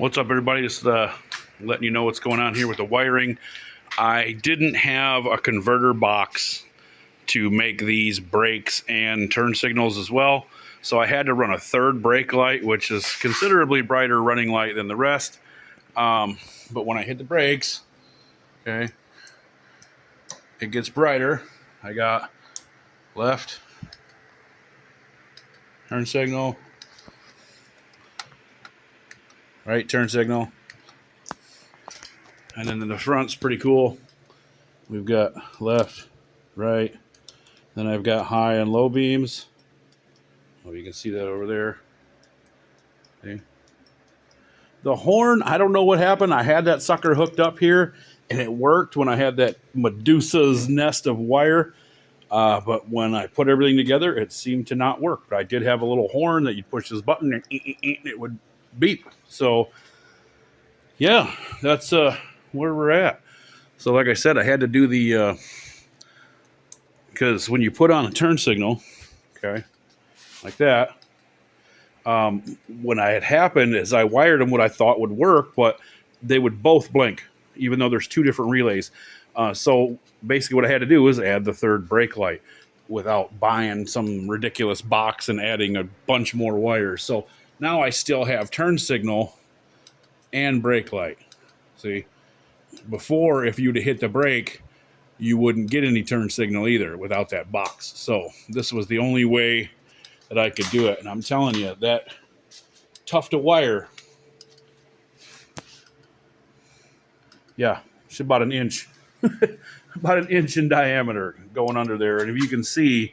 What's up, everybody? Just letting you know what's going on here with the wiring. I didn't have a converter box to make these brakes and turn signals as well, so I had to run a third brake light, which is considerably brighter running light than the rest. But when I hit the brakes, okay, it gets brighter. I got left turn signal, right turn signal. And then in the front's pretty cool. We've got left, right. Then I've got high and low beams. Oh, you can see that over there. See? The horn, I don't know what happened. I had that sucker hooked up here, and it worked when I had that Medusa's nest of wire. But when I put everything together, it seemed to not work. But I did have a little horn that you push this button, and it would beep. So, yeah, that's where we're at. So like I said, I had to do the, because when you put on a turn signal, okay, like that, when I had happened is I wired them what I thought would work, but they would both blink, even though there's two different relays. So basically what I had to do was add the third brake light without buying some ridiculous box and adding a bunch more wires. So now I still have turn signal and brake light. See? Before, if you'd hit the brake, you wouldn't get any turn signal either without that box. So this was the only way that I could do it. And I'm telling you, that tough to wire. Yeah, it's about an inch. About an inch in diameter going under there. And if you can see,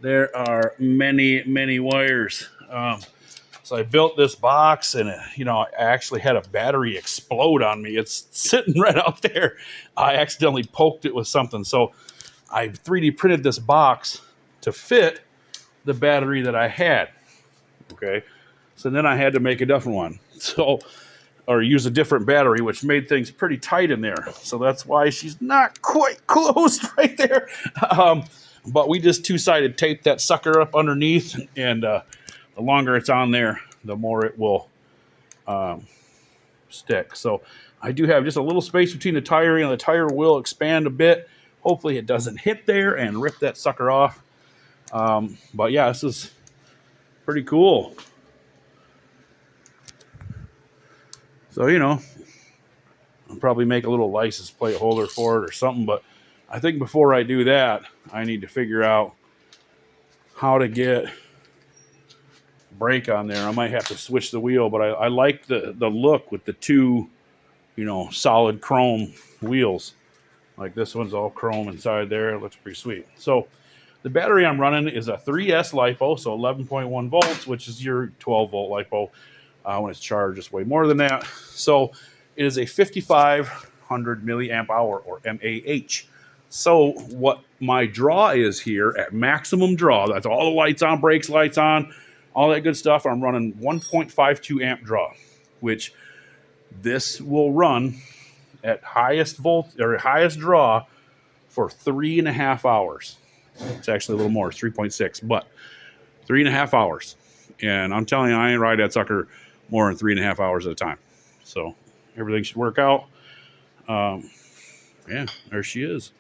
there are many, many wires. So I built this box, and I actually had a battery explode on me. It's sitting right out there. I accidentally poked it with something. So I 3D printed this box to fit the battery that I had. Okay. So then I had to make a different one. Or use a different battery, which made things pretty tight in there. So that's why she's not quite closed right there. But we just two-sided taped that sucker up underneath, and the longer it's on there, the more it will stick. So I do have just a little space between the tire, and the tire will expand a bit. Hopefully it doesn't hit there and rip that sucker off. But yeah, this is pretty cool. So, I'll probably make a little license plate holder for it or something. But I think before I do that, I need to figure out how to get brake on there. I might have to switch the wheel, but I like the look with the two, solid chrome wheels. Like this one's all chrome inside there. It looks pretty sweet. So the battery I'm running is a 3S LiPo, so 11.1 volts, which is your 12 volt LiPo. When it's charged, it's way more than that. So it is a 5,500 milliamp hour, or MAH. So what my draw is here at maximum draw, that's all the lights on, brakes, lights on, all that good stuff. I'm running 1.52 amp draw, which this will run at highest volt or highest draw for 3.5 hours. It's actually a little more, 3.6, but 3.5 hours. And I'm telling you, I ain't ride that sucker more than 3.5 hours at a time. So everything should work out. Yeah, there she is.